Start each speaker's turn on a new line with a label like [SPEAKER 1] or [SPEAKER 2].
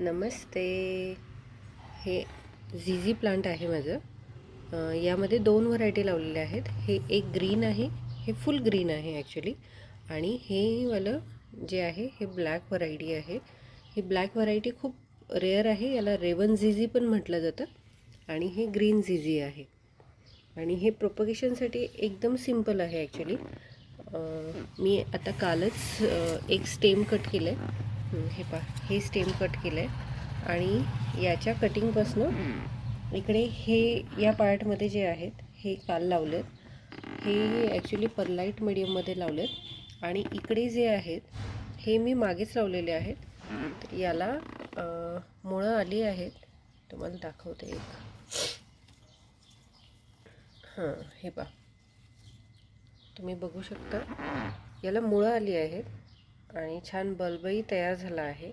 [SPEAKER 1] नमस्ते. हे झीझी प्लांट आहे माझं. यामध्ये 2 व्हरायटी लावलेल्या आहेत. हे एक ग्रीन आहे, हे फुल ग्रीन आहे ॲक्च्युली. आणि हे वालं जे आहे हे ब्लॅक व्हरायटी आहे. ही ब्लॅक व्हरायटी खूप रेअर आहे. याला रेवन झीझी पण म्हटलं जातं. आणि हे ग्रीन झीझी आहे. आणि हे प्रोपगेशनसाठी एकदम सिंपल आहे ॲक्च्युली. मी आता कालच एक स्टेम कट केलं आहे. हे पहा, हे स्टेम कट केलं आहे. आणि याच्या कटिंगपासनं इकडे हे या पार्टमध्ये जे आहेत हे काल लावलेत. हे ॲक्च्युली परलाईट मीडियममध्ये लावलेत. आणि इकडे जे आहेत हे मी मागेच लावलेले आहेत. तर याला मुळं आली आहेत. तुम्हाला दाखवते एक. हे पहा, तुम्ही बघू शकता याला मुळं आली आहेत आणि छान बल्बही तयार झाला आहे.